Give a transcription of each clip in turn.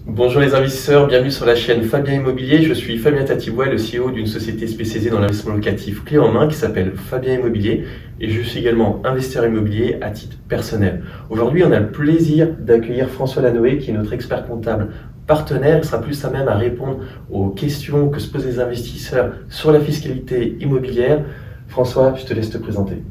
Bonjour les investisseurs, bienvenue sur la chaîne Fabien Immobilier. Je suis Fabien Tatibois, le CEO d'une société spécialisée dans l'investissement locatif clé en main qui s'appelle Fabien Immobilier et je suis également investisseur immobilier à titre personnel. Aujourd'hui, on a le plaisir d'accueillir François Lanoé qui est notre expert comptable partenaire. Il sera plus à même à répondre aux questions que se posent les investisseurs sur la fiscalité immobilière. François, je te laisse te présenter.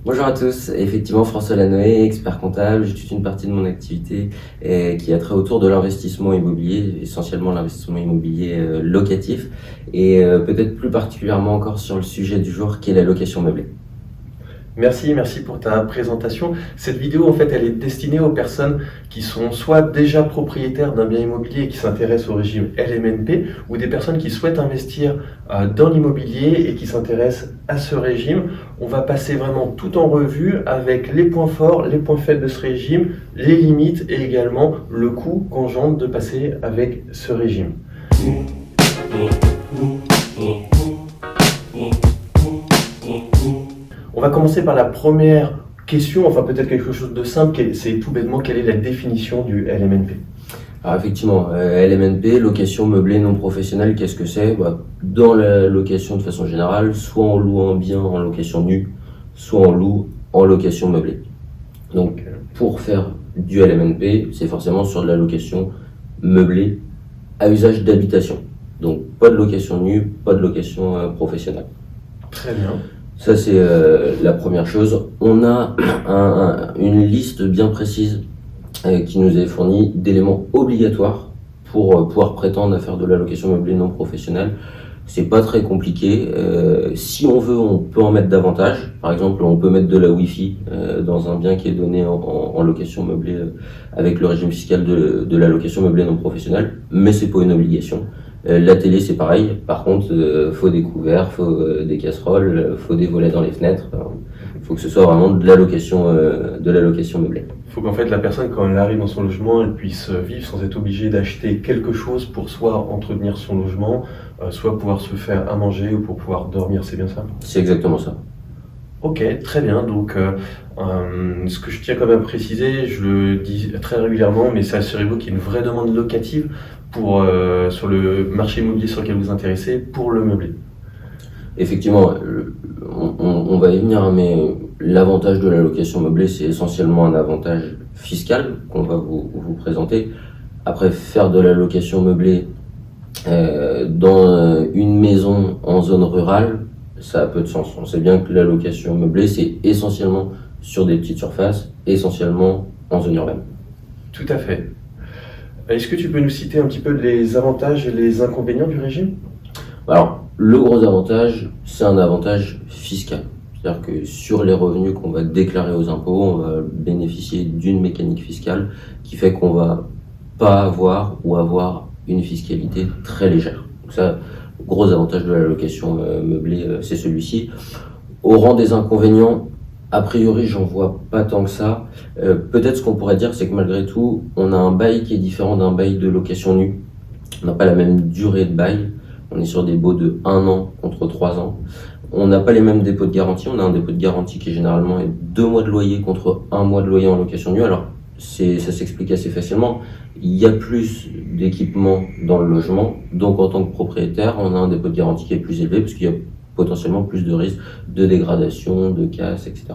Bonjour à tous, effectivement François Lanoé, expert comptable. J'ai toute une partie de mon activité qui a trait autour de l'investissement immobilier, essentiellement l'investissement immobilier locatif et peut-être plus particulièrement encore sur le sujet du jour qui est la location meublée. Merci pour ta présentation. Cette vidéo, en fait, elle est destinée aux personnes qui sont soit déjà propriétaires d'un bien immobilier et qui s'intéressent au régime LMNP, ou des personnes qui souhaitent investir dans l'immobilier et qui s'intéressent à ce régime. On va passer vraiment tout en revue avec les points forts, les points faibles de ce régime, les limites et également le coût qu'engendre de passer avec ce régime. On va commencer par la première question, enfin peut-être quelque chose de simple, c'est tout bêtement quelle est la définition du LMNP? Alors effectivement, LMNP, location meublée non professionnelle, qu'est-ce que c'est? Dans la location de façon générale, soit on loue un bien en location nue, soit on loue en location meublée. Donc pour faire du LMNP, c'est forcément sur de la location meublée à usage d'habitation. Donc pas de location nue, pas de location professionnelle. Très bien. Ça, c'est la première chose. On a une liste bien précise qui nous est fournie d'éléments obligatoires pour pouvoir prétendre à faire de la location meublée non professionnelle. C'est pas très compliqué. Si on veut, on peut en mettre davantage. Par exemple, on peut mettre de la Wi-Fi dans un bien qui est donné en location meublée avec le régime fiscal de la location meublée non professionnelle, mais c'est pas une obligation. La télé, c'est pareil. Par contre, faut des couverts, faut des casseroles, faut des volets dans les fenêtres. Il faut que ce soit vraiment de la location meublée. Il faut qu'en fait la personne, quand elle arrive dans son logement, elle puisse vivre sans être obligée d'acheter quelque chose pour soit entretenir son logement, soit pouvoir se faire à manger ou pour pouvoir dormir. C'est bien ça? C'est exactement ça. Ok, très bien. Donc, ce que je tiens quand même à préciser, je le dis très régulièrement, mais assurez-vous qu'il y a une vraie demande locative sur le marché immobilier sur lequel vous vous intéressez pour le meubler. Effectivement, on va y venir, mais l'avantage de la location meublée, c'est essentiellement un avantage fiscal qu'on va vous présenter. Après, faire de la location meublée dans une maison en zone rurale, ça a peu de sens. On sait bien que la location meublée, c'est essentiellement sur des petites surfaces, essentiellement en zone urbaine. Tout à fait. Est-ce que tu peux nous citer un petit peu les avantages et les inconvénients du régime? Alors, le gros avantage, c'est un avantage fiscal. C'est-à-dire que sur les revenus qu'on va déclarer aux impôts, on va bénéficier d'une mécanique fiscale qui fait qu'on va pas avoir ou avoir une fiscalité très légère. Donc ça, le gros avantage de la location meublée, c'est celui-ci. Au rang des inconvénients, a priori, j'en vois pas tant que ça. Peut-être ce qu'on pourrait dire, c'est que malgré tout, on a un bail qui est différent d'un bail de location nue. On n'a pas la même durée de bail. On est sur des baux de 1 an contre 3 ans. On n'a pas les mêmes dépôts de garantie. On a un dépôt de garantie qui est généralement 2 mois de loyer contre 1 mois de loyer en location nue. Alors, ça s'explique assez facilement. Il y a plus d'équipements dans le logement. Donc, en tant que propriétaire, on a un dépôt de garantie qui est plus élevé parce qu'il y a potentiellement plus de risques de dégradation, de casse, etc.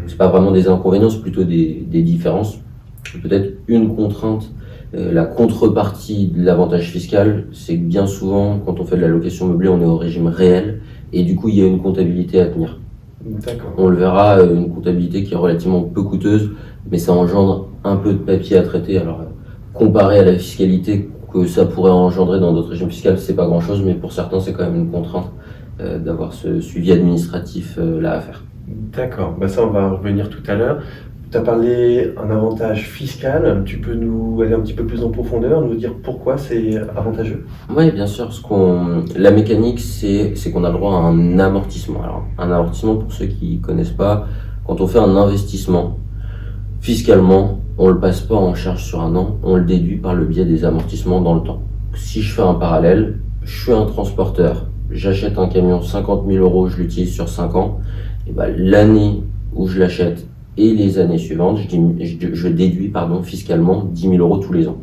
C'est pas vraiment des inconvénients, c'est plutôt des différences. Peut-être une contrainte, la contrepartie de l'avantage fiscal, c'est que bien souvent, quand on fait de la location meublée, on est au régime réel et du coup, il y a une comptabilité à tenir. D'accord. On le verra, une comptabilité qui est relativement peu coûteuse, mais ça engendre un peu de papier à traiter. Alors, comparé à la fiscalité que ça pourrait engendrer dans d'autres régimes fiscaux, c'est pas grand-chose, mais pour certains, c'est quand même une contrainte d'avoir ce suivi administratif là à faire. D'accord, ça on va revenir tout à l'heure. Tu as parlé d'un avantage fiscal, tu peux nous aller un petit peu plus en profondeur, nous dire pourquoi c'est avantageux? Oui, bien sûr. La mécanique, c'est qu'on a le droit à un amortissement. Alors, un amortissement, pour ceux qui connaissent pas, quand on fait un investissement, fiscalement, on le passe pas en charge sur 1 an, on le déduit par le biais des amortissements dans le temps. Si je fais un parallèle, je suis un transporteur, j'achète un camion 50 000 euros, je l'utilise sur 5 ans, et l'année où je l'achète et les années suivantes, je déduis fiscalement 10 000 euros tous les ans.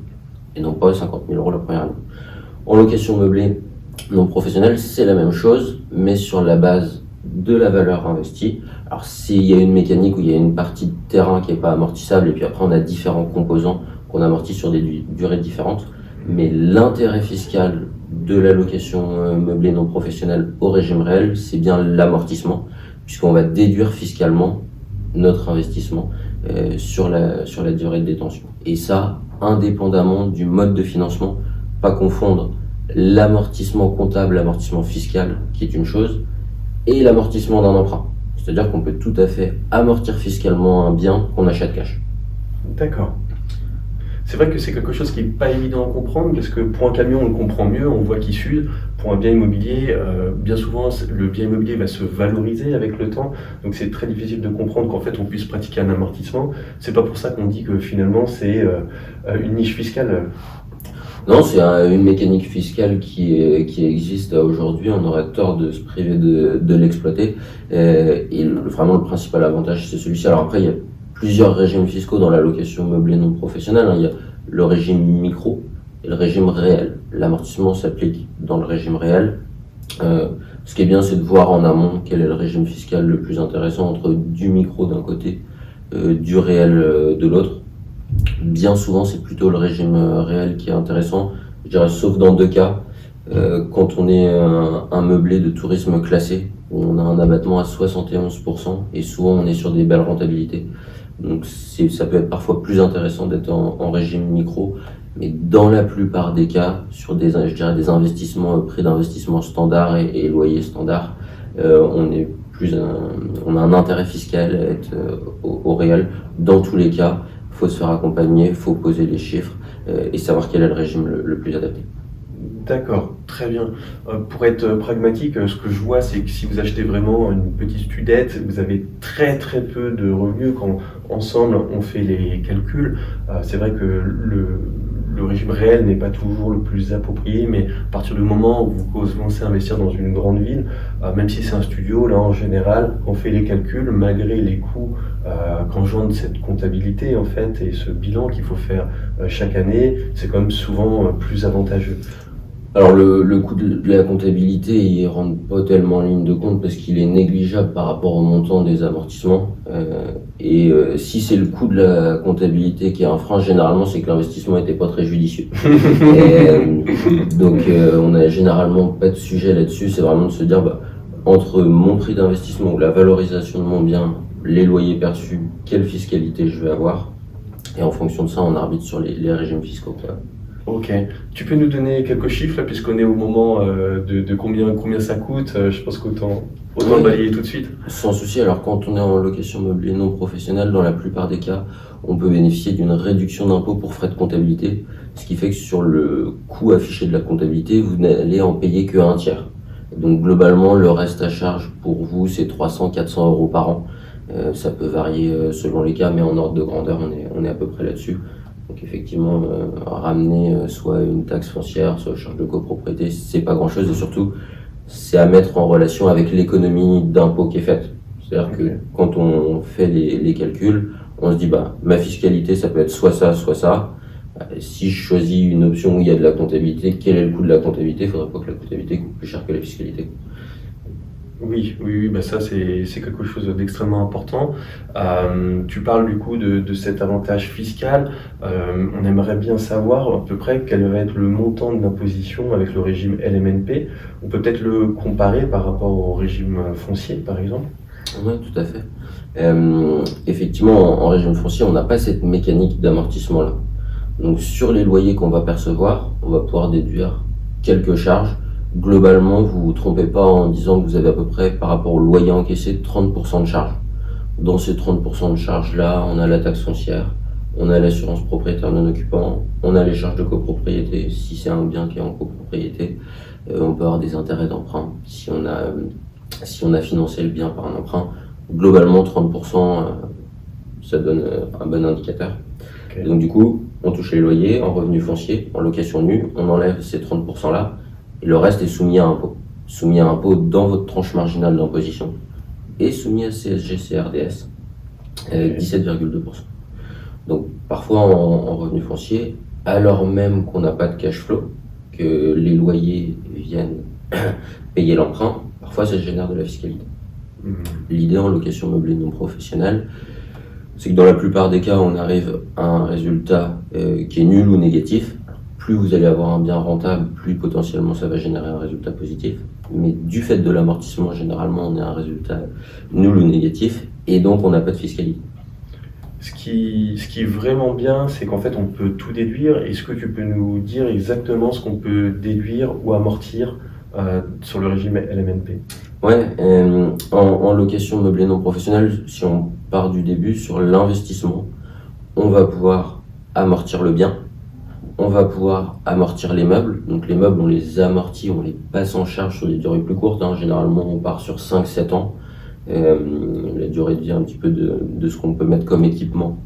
et non pas 50 000 € la première année. En location meublée non professionnelle, c'est la même chose, mais sur la base de la valeur investie. Alors s'il y a une mécanique où il y a une partie de terrain qui n'est pas amortissable, et puis après on a différents composants qu'on amortit sur des durées différentes, mais l'intérêt fiscal de la location meublée non professionnelle au régime réel, c'est bien l'amortissement, puisqu'on va déduire fiscalement notre investissement sur la durée de détention. Et ça, indépendamment du mode de financement, pas confondre l'amortissement comptable, l'amortissement fiscal, qui est une chose, et l'amortissement d'un emprunt. C'est-à-dire qu'on peut tout à fait amortir fiscalement un bien qu'on achète cash. D'accord. C'est vrai que c'est quelque chose qui n'est pas évident à comprendre, parce que pour un camion, on le comprend mieux, on voit qu'il s'use. Pour un bien immobilier, bien souvent, le bien immobilier va se valoriser avec le temps, donc c'est très difficile de comprendre qu'en fait, on puisse pratiquer un amortissement. C'est pas pour ça qu'on dit que finalement, c'est une niche fiscale. Non, c'est une mécanique fiscale qui existe aujourd'hui. On aurait tort de se priver de l'exploiter. Et vraiment, le principal avantage, c'est celui-ci. Alors après, il y a plusieurs régimes fiscaux dans la location meublée non professionnelle. Il y a le régime micro et le régime réel. L'amortissement s'applique dans le régime réel. Ce qui est bien, c'est de voir en amont quel est le régime fiscal le plus intéressant entre du micro d'un côté, du réel de l'autre. Bien souvent, c'est plutôt le régime réel qui est intéressant, je dirais, sauf dans deux cas. Quand on est un meublé de tourisme classé, où on a un abattement à 71%, et souvent on est sur des belles rentabilités. Donc ça peut être parfois plus intéressant d'être en régime micro, mais dans la plupart des cas, sur des investissements, prix d'investissement standard et loyer standard, on a un intérêt fiscal à être au réel. Dans tous les cas, il faut se faire accompagner, il faut poser les chiffres et savoir quel est le régime le plus adapté. D'accord, très bien. Pour être pragmatique, ce que je vois, c'est que si vous achetez vraiment une petite studette, vous avez très très peu de revenus. Quand ensemble on fait les calculs, c'est vrai que le régime réel n'est pas toujours le plus approprié, mais à partir du moment où vous commencez à investir dans une grande ville, même si c'est un studio, là en général, on fait les calculs, malgré les coûts qu'engendre cette comptabilité en fait, et ce bilan qu'il faut faire chaque année, c'est quand même souvent plus avantageux. Alors le coût de la comptabilité, il rentre pas tellement en ligne de compte parce qu'il est négligeable par rapport au montant des amortissements. Si c'est le coût de la comptabilité qui est un frein, généralement c'est que l'investissement n'était pas très judicieux. Donc on n'a généralement pas de sujet là-dessus. C'est vraiment de se dire entre mon prix d'investissement ou la valorisation de mon bien, les loyers perçus, quelle fiscalité je vais avoir, et en fonction de ça on arbitre sur les régimes fiscaux. Ok. Tu peux nous donner quelques chiffres là, puisqu'on est au moment de combien ça coûte. Je pense qu'autant le balayer tout de suite. Sans souci. Alors quand on est en location meublée non professionnelle, dans la plupart des cas, on peut bénéficier d'une réduction d'impôt pour frais de comptabilité, ce qui fait que sur le coût affiché de la comptabilité, vous n'allez en payer que un tiers. Donc globalement, le reste à charge pour vous, c'est 300-400 € par an. Ça peut varier selon les cas, mais en ordre de grandeur, on est à peu près là-dessus. Donc effectivement, ramener soit une taxe foncière, soit une charge de copropriété, c'est pas grand-chose, et surtout, c'est à mettre en relation avec l'économie d'impôt qui est faite. C'est-à-dire que quand on fait les calculs, on se dit ma fiscalité, ça peut être soit ça, soit ça. Si je choisis une option où il y a de la comptabilité, quel est le coût de la comptabilité? Il ne faudrait pas que la comptabilité coûte plus cher que la fiscalité. Oui, ça c'est quelque chose d'extrêmement important. Tu parles du coup de cet avantage fiscal. On aimerait bien savoir à peu près quel va être le montant de l'imposition avec le régime LMNP. On peut peut-être le comparer par rapport au régime foncier, par exemple. Oui, tout à fait. Effectivement, en régime foncier, on n'a pas cette mécanique d'amortissement-là. Donc sur les loyers qu'on va percevoir, on va pouvoir déduire quelques charges. Globalement, vous ne vous trompez pas en disant que vous avez à peu près, par rapport au loyer encaissé, 30% de charges. Dans ces 30% de charges-là, on a la taxe foncière, on a l'assurance propriétaire non occupant, on a les charges de copropriété, si c'est un bien qui est en copropriété, on peut avoir des intérêts d'emprunt, si on a financé le bien par un emprunt. Globalement, 30%, ça donne un bon indicateur. Okay. Donc du coup, on touche les loyers en revenus fonciers, en location nue, on enlève ces 30%-là, et le reste est soumis à impôt. Soumis à impôt dans votre tranche marginale d'imposition et soumis à CSG, CRDS, 17,2%. Donc parfois en revenu foncier, alors même qu'on n'a pas de cash flow, que les loyers viennent payer l'emprunt, parfois ça génère de la fiscalité. L'idée en location meublée non professionnelle, c'est que dans la plupart des cas, on arrive à un résultat qui est nul ou négatif. Plus vous allez avoir un bien rentable, plus potentiellement ça va générer un résultat positif. Mais du fait de l'amortissement, généralement, on est à un résultat nul ou négatif, et donc on n'a pas de fiscalité. Ce qui est vraiment bien, c'est qu'en fait, on peut tout déduire. Est-ce que tu peux nous dire exactement ce qu'on peut déduire ou amortir sur le régime LMNP? Ouais, en location meublée non professionnelle, si on part du début sur l'investissement, on va pouvoir amortir le bien, on va pouvoir amortir les meubles. Donc les meubles, on les amortit, on les passe en charge sur des durées plus courtes. Généralement, on part sur 5-7 ans. La durée de vie un petit peu de ce qu'on peut mettre comme équipement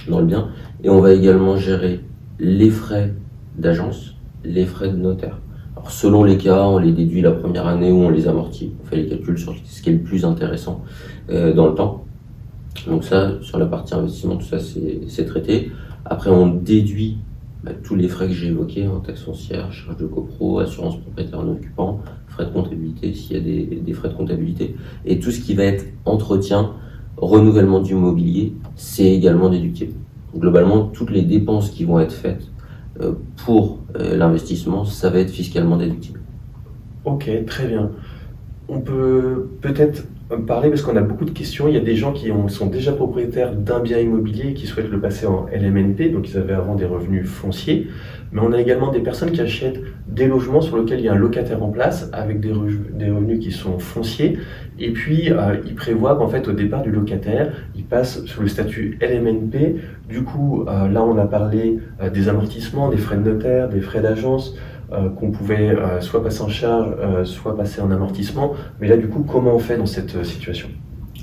dans le bien. Et on va également gérer les frais d'agence, les frais de notaire. Alors selon les cas, on les déduit la première année ou on les amortit. On fait les calculs sur ce qui est le plus intéressant dans le temps. Donc ça, sur la partie investissement, tout ça c'est traité. Après, on déduit tous les frais que j'ai évoqués, taxes foncières, charges de copro, assurance propriétaire non occupant, frais de comptabilité s'il y a des frais de comptabilité. Et tout ce qui va être entretien, renouvellement du mobilier, c'est également déductible. Globalement, toutes les dépenses qui vont être faites pour l'investissement, ça va être fiscalement déductible. Ok, très bien. On peut peut-être parler, parce qu'on a beaucoup de questions, il y a des gens qui sont déjà propriétaires d'un bien immobilier et qui souhaitent le passer en LMNP, donc ils avaient avant des revenus fonciers, mais on a également des personnes qui achètent des logements sur lesquels il y a un locataire en place avec des revenus qui sont fonciers, et puis ils prévoient qu'en fait au départ du locataire, il passe sur le statut LMNP. Du coup, là on a parlé des amortissements, des frais de notaire, des frais d'agence, qu'on pouvait soit passer en charge, soit passer en amortissement. Mais là, du coup, comment on fait dans cette situation?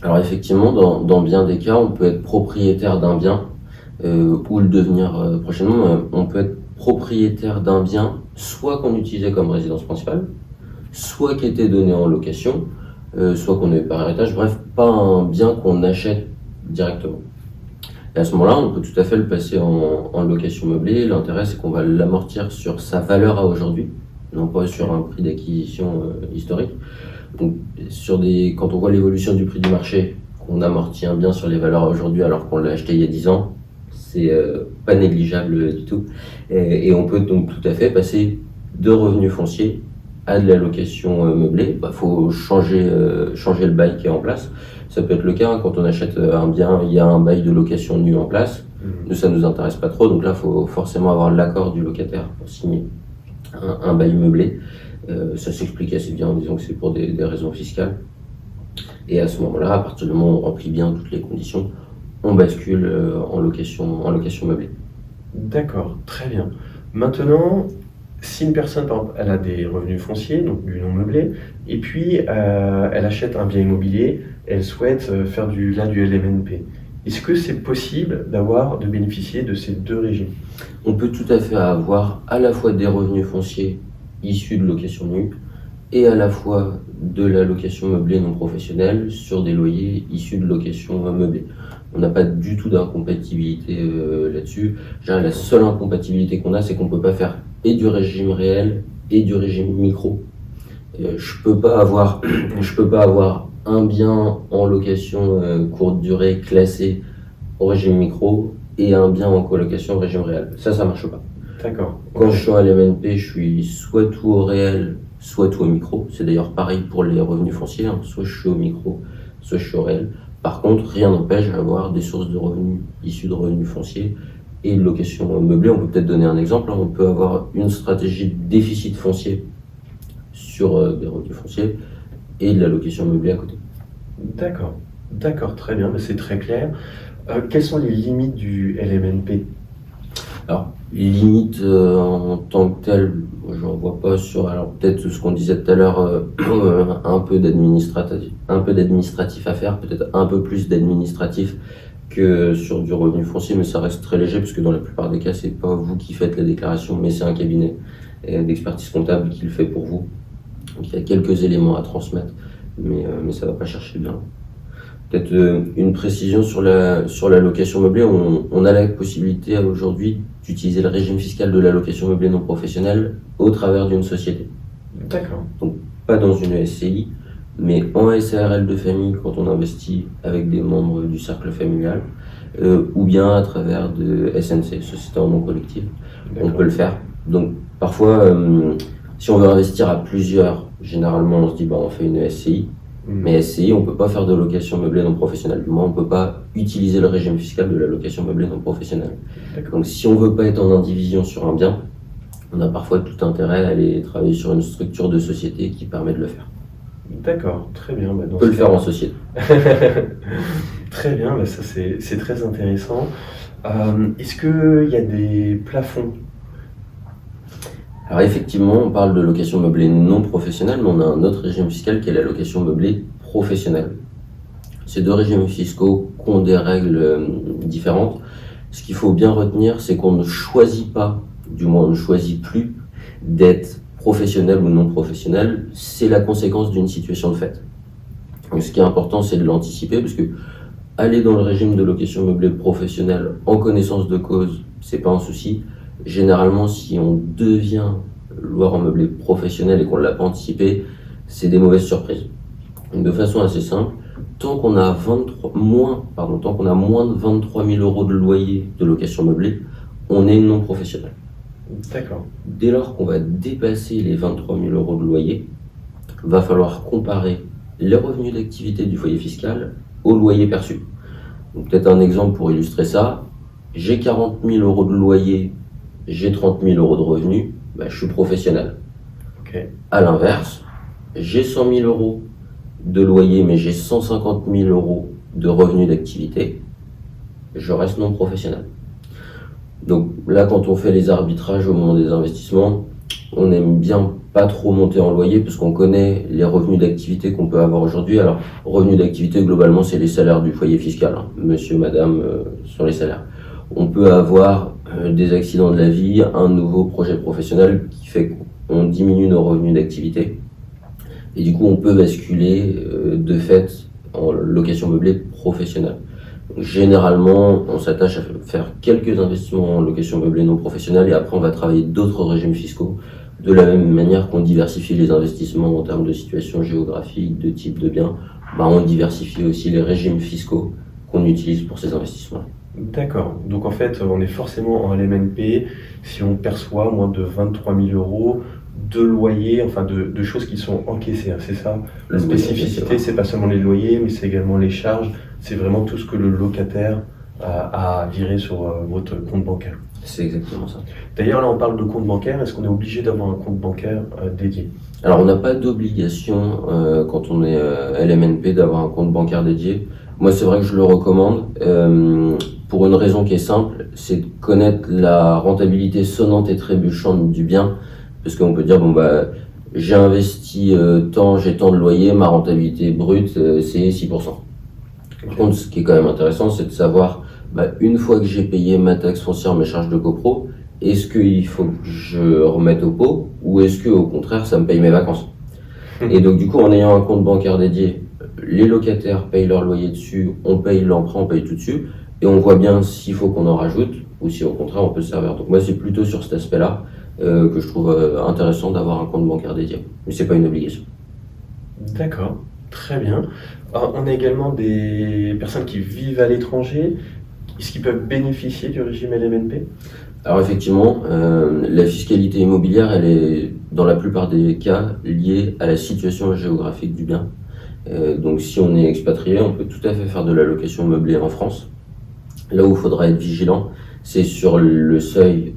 Alors effectivement, dans bien des cas, on peut être propriétaire d'un bien ou le devenir prochainement. On peut être propriétaire d'un bien, soit qu'on utilisait comme résidence principale, soit qui était donné en location, soit qu'on avait par héritage, bref, pas un bien qu'on achète directement. Et à ce moment-là, on peut tout à fait le passer en location meublée. L'intérêt, c'est qu'on va l'amortir sur sa valeur à aujourd'hui, non pas sur un prix d'acquisition historique. Donc, quand on voit l'évolution du prix du marché, qu'on amortit un bien sur les valeurs à aujourd'hui alors qu'on l'a acheté il y a 10 ans, c'est pas négligeable du tout. Et on peut donc tout à fait passer de revenus fonciers à de la location meublée. Faut changer le bail qui est en place. Ça peut être le cas quand on achète un bien, il y a un bail de location nu en place. Nous, ça nous intéresse pas trop, donc là, il faut forcément avoir l'accord du locataire pour signer un bail meublé. Ça s'explique assez bien en disant que c'est pour des raisons fiscales. Et à ce moment-là, à partir du moment où on remplit bien toutes les conditions, on bascule en location meublée. D'accord, très bien. Maintenant, si une personne, par exemple, elle a des revenus fonciers, donc du non meublé, et puis elle achète un bien immobilier, elle souhaite faire du LMNP, est-ce que c'est possible de bénéficier de ces deux régimes? On peut tout à fait avoir à la fois des revenus fonciers issus de location nue et à la fois de la location meublée non professionnelle sur des loyers issus de location meublée. On n'a pas du tout d'incompatibilité là-dessus. La seule incompatibilité qu'on a, c'est qu'on ne peut pas faire et du régime réel et du régime micro. Je peux pas avoir un bien en location courte durée classé au régime micro et un bien en colocation au régime réel. Ça marche pas. D'accord. Quand je suis en LMNP, je suis soit tout au réel, soit tout au micro. C'est d'ailleurs pareil pour les revenus fonciers, soit je suis au micro, soit je suis au réel. Par contre, rien n'empêche d'avoir des sources de revenus issues de revenus fonciers et de location meublée. On peut peut-être donner un exemple. On peut avoir une stratégie de déficit foncier sur des revenus fonciers et de la location meublée à côté. D'accord, très bien, mais c'est très clair. Quelles sont les limites du LMNP? Alors, limite en tant que telle, j'en vois pas sur. Alors peut-être ce qu'on disait tout à l'heure, un peu d'administratif à faire, peut-être un peu plus d'administratif que sur du revenu foncier, mais ça reste très léger parce que dans la plupart des cas, c'est pas vous qui faites la déclaration, mais c'est un cabinet d'expertise comptable qui le fait pour vous. Donc il y a quelques éléments à transmettre, mais ça va pas chercher bien. Peut-être une précision sur la location meublée. On a la possibilité aujourd'hui d'utiliser le régime fiscal de la location meublée non professionnelle au travers d'une société. D'accord. Donc pas dans une SCI, mais en SARL de famille quand on investit avec des membres du cercle familial, ou bien à travers de SNC, Société en nom collectif. On peut le faire. Donc parfois, si on veut investir à plusieurs, généralement on se dit on fait une SCI. Mais SCI, on ne peut pas faire de location meublée non professionnelle. Du moins, on ne peut pas utiliser le régime fiscal de la location meublée non professionnelle. Donc, si on ne veut pas être en indivision sur un bien, on a parfois tout intérêt à aller travailler sur une structure de société qui permet de le faire. D'accord, très bien. On peut le faire en société. Très bien, ça c'est très intéressant. Est-ce qu'il y a des plafonds? Alors effectivement, on parle de location meublée non professionnelle, mais on a un autre régime fiscal qui est la location meublée professionnelle. Ces deux régimes fiscaux ont des règles différentes. Ce qu'il faut bien retenir, c'est qu'on ne choisit pas, du moins on ne choisit plus, d'être professionnel ou non professionnel. C'est la conséquence d'une situation de fait. Donc, ce qui est important, c'est de l'anticiper, parce que aller dans le régime de location meublée professionnelle en connaissance de cause, c'est pas un souci. Généralement, si on devient loueur en meublé professionnel et qu'on ne l'a pas anticipé, c'est des mauvaises surprises. Donc, de façon assez simple, tant qu'on a moins de 23 000 euros de loyer de location meublée, on est non professionnel. D'accord. Dès lors qu'on va dépasser les 23 000 euros de loyer, va falloir comparer les revenus d'activité du foyer fiscal au loyer perçu. Donc, peut-être un exemple pour illustrer ça. J'ai 40 000 euros de loyer, j'ai 30 000 euros de revenus, je suis professionnel. Okay. À l'inverse, j'ai 100 000 euros de loyer, mais j'ai 150 000 euros de revenus d'activité, je reste non professionnel. Donc là, quand on fait les arbitrages au moment des investissements, on aime bien pas trop monter en loyer parce qu'on connaît les revenus d'activité qu'on peut avoir aujourd'hui. Alors, revenus d'activité, globalement, c'est les salaires du foyer fiscal, monsieur, madame, sur les salaires. On peut avoir des accidents de la vie, un nouveau projet professionnel qui fait qu'on diminue nos revenus d'activité. Et du coup, on peut basculer de fait en location meublée professionnelle. Donc, généralement, on s'attache à faire quelques investissements en location meublée non professionnelle et après, on va travailler d'autres régimes fiscaux de la même manière qu'on diversifie les investissements en termes de situation géographique, de type de bien. On diversifie aussi les régimes fiscaux qu'on utilise pour ces investissements. D'accord. Donc en fait, on est forcément en LMNP si on perçoit moins de 23 000 euros de loyer, enfin de choses qui sont encaissées, c'est ça? La spécificité, c'est pas seulement les loyers, mais c'est également les charges. C'est vraiment tout ce que le locataire a viré sur votre compte bancaire. C'est exactement ça. D'ailleurs, là, on parle de compte bancaire. Est-ce qu'on est obligé d'avoir un compte bancaire dédié? Alors, on n'a pas d'obligation quand on est LMNP d'avoir un compte bancaire dédié. Moi, c'est vrai que je le recommande pour une raison qui est simple, c'est de connaître la rentabilité sonnante et trébuchante du bien. Parce qu'on peut dire, j'ai investi tant, j'ai tant de loyer, ma rentabilité brute, c'est 6%. Par contre, ce qui est quand même intéressant, c'est de savoir, une fois que j'ai payé ma taxe foncière, mes charges de copro, est-ce qu'il faut que je remette au pot ou est-ce que au contraire, ça me paye mes vacances? Et donc, du coup, en ayant un compte bancaire dédié, les locataires payent leur loyer dessus, on paye l'emprunt, on paye tout dessus, et on voit bien s'il faut qu'on en rajoute ou si au contraire, on peut se servir. Donc, moi, c'est plutôt sur cet aspect-là que je trouve intéressant d'avoir un compte bancaire dédié. Mais c'est pas une obligation. D'accord, très bien. Alors, on a également des personnes qui vivent à l'étranger. Est-ce qu'ils peuvent bénéficier du régime LMNP? Alors effectivement, la fiscalité immobilière, elle est dans la plupart des cas liée à la situation géographique du bien. Donc si on est expatrié, on peut tout à fait faire de la location meublée en France. Là où il faudra être vigilant, c'est sur le seuil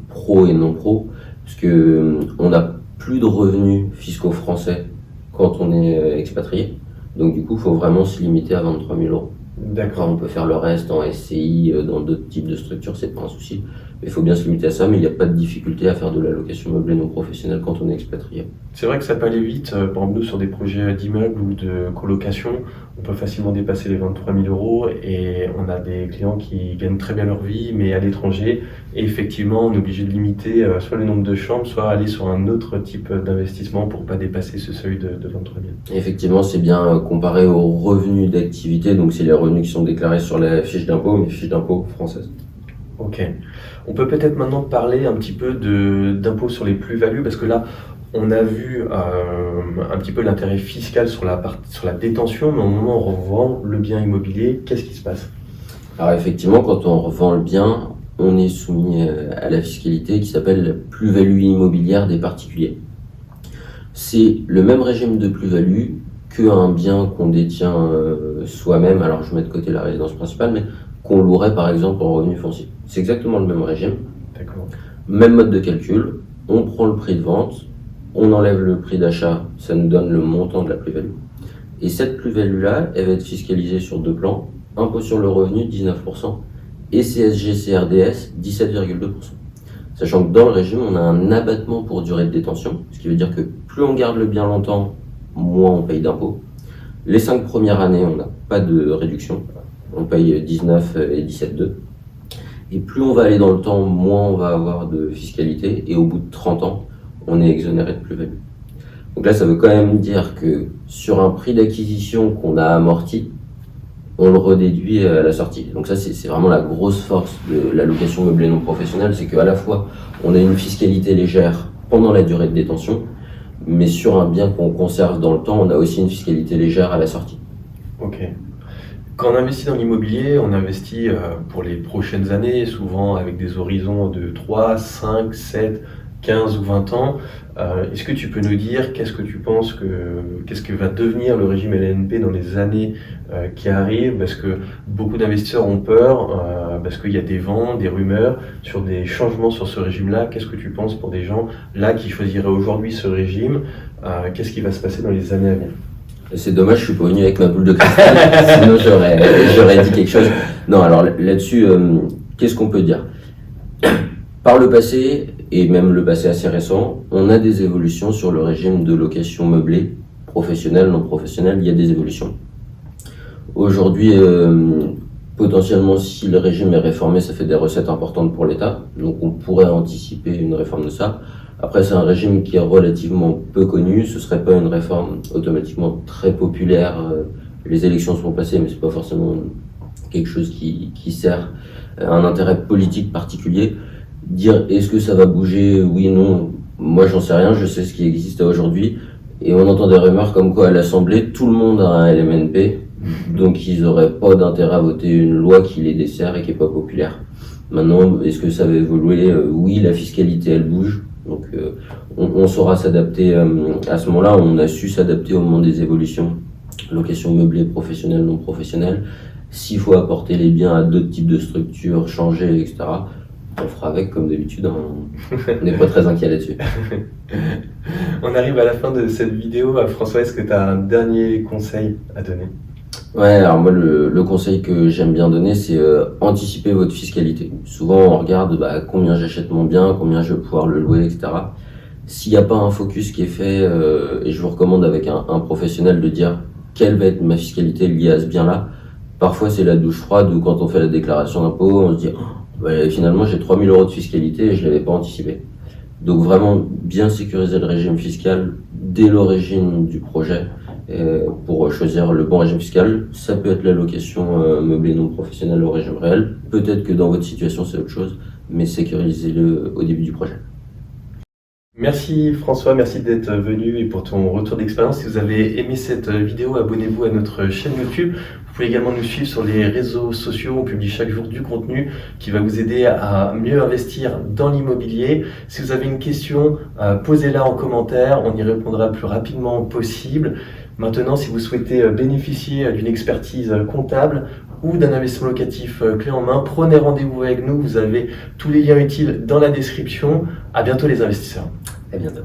pro et non pro, parce que on n'a plus de revenus fiscaux français quand on est expatrié. Donc du coup, il faut vraiment se limiter à 23 000 euros. D'accord. On peut faire le reste en SCI, dans d'autres types de structures, c'est pas un souci. Il faut bien se limiter à ça, mais il n'y a pas de difficulté à faire de la location meublée non professionnelle quand on est expatrié. C'est vrai que ça peut aller vite. Par exemple, nous, sur des projets d'immeubles ou de colocation, on peut facilement dépasser les 23 000 euros et on a des clients qui gagnent très bien leur vie, mais à l'étranger. Et effectivement, on est obligé de limiter soit le nombre de chambres, soit aller sur un autre type d'investissement pour ne pas dépasser ce seuil de 23 000. Et effectivement, c'est bien comparé aux revenus d'activité, donc c'est les revenus qui sont déclarés sur la fiche d'impôt, mais fiche d'impôt française. Ok. On peut peut-être maintenant parler un petit peu d'impôt sur les plus-values, parce que là, on a vu un petit peu l'intérêt fiscal sur la détention, mais au moment où on revend le bien immobilier, qu'est-ce qui se passe? Alors effectivement, quand on revend le bien, on est soumis à la fiscalité qui s'appelle la plus-value immobilière des particuliers. C'est le même régime de plus-value qu'un bien qu'on détient soi-même, alors je mets de côté la résidence principale, mais qu'on louerait par exemple en revenu foncier. C'est exactement le même régime, D'accord. même mode de calcul, on prend le prix de vente, on enlève le prix d'achat, ça nous donne le montant de la plus-value. Et cette plus-value-là, elle va être fiscalisée sur deux plans, impôt sur le revenu 19% et CSG-CRDS 17,2%. Sachant que dans le régime, on a un abattement pour durée de détention, ce qui veut dire que plus on garde le bien longtemps, moins on paye d'impôts. Les 5 premières années, on n'a pas de réduction, on paye 19 et 17,2. Et plus on va aller dans le temps, moins on va avoir de fiscalité, et au bout de 30 ans, on est exonéré de plus-value. Donc là, ça veut quand même dire que sur un prix d'acquisition qu'on a amorti, on le redéduit à la sortie. Donc ça, c'est vraiment la grosse force de la location meublée non professionnelle, c'est qu'à la fois, on a une fiscalité légère pendant la durée de détention, mais sur un bien qu'on conserve dans le temps, on a aussi une fiscalité légère à la sortie. Ok. Quand on investit dans l'immobilier, on investit pour les prochaines années, souvent avec des horizons de 3, 5, 7, 15 ou 20 ans. Est-ce que tu peux nous dire qu'est-ce que tu penses qu'est-ce que va devenir le régime LNP dans les années qui arrivent? Parce que beaucoup d'investisseurs ont peur, parce qu'il y a des vents, des rumeurs sur des changements sur ce régime-là. Qu'est-ce que tu penses pour des gens là qui choisiraient aujourd'hui ce régime? Qu'est-ce qui va se passer dans les années à venir? C'est dommage, je suis pas venu avec ma boule de cristal, sinon j'aurais dit quelque chose. Non, alors là-dessus, qu'est-ce qu'on peut dire? Par le passé, et même le passé assez récent, on a des évolutions sur le régime de location meublée, professionnelle, non professionnelle, il y a des évolutions. Aujourd'hui, potentiellement, si le régime est réformé, ça fait des recettes importantes pour l'État, donc on pourrait anticiper une réforme de ça. Après, c'est un régime qui est relativement peu connu, ce serait pas une réforme automatiquement très populaire. Les élections sont passées, mais c'est pas forcément quelque chose qui sert à un intérêt politique particulier. Dire est-ce que ça va bouger, oui, non, moi j'en sais rien, je sais ce qui existe aujourd'hui. Et on entend des rumeurs comme quoi à l'Assemblée, tout le monde a un LMNP, donc ils n'auraient pas d'intérêt à voter une loi qui les dessert et qui n'est pas populaire. Maintenant, est-ce que ça va évoluer? Oui, la fiscalité elle bouge. Donc on saura s'adapter à ce moment-là, on a su s'adapter au moment des évolutions, location meublée professionnelle, non professionnelle. S'il faut apporter les biens à d'autres types de structures, changer, etc., on fera avec comme d'habitude, on n'est pas très inquiet là-dessus. On arrive à la fin de cette vidéo. François, est-ce que tu as un dernier conseil à donner? Ouais, alors moi le conseil que j'aime bien donner, c'est anticiper votre fiscalité. Souvent on regarde combien j'achète mon bien, combien je vais pouvoir le louer, etc. S'il n'y a pas un focus qui est fait, et je vous recommande avec un professionnel de dire quelle va être ma fiscalité liée à ce bien-là, parfois c'est la douche froide ou quand on fait la déclaration d'impôt, on se dit finalement j'ai 3 000 euros de fiscalité et je ne l'avais pas anticipé. Donc vraiment bien sécuriser le régime fiscal dès l'origine du projet pour choisir le bon régime fiscal. Ça peut être la location meublée non professionnelle au régime réel. Peut-être que dans votre situation c'est autre chose, mais sécurisez-le au début du projet. Merci François, merci d'être venu et pour ton retour d'expérience. Si vous avez aimé cette vidéo, abonnez-vous à notre chaîne YouTube. Vous pouvez également nous suivre sur les réseaux sociaux. On publie chaque jour du contenu qui va vous aider à mieux investir dans l'immobilier. Si vous avez une question, posez-la en commentaire. On y répondra le plus rapidement possible. Maintenant, si vous souhaitez bénéficier d'une expertise comptable ou d'un investissement locatif clé en main, prenez rendez-vous avec nous. Vous avez tous les liens utiles dans la description. À bientôt les investisseurs. À bientôt.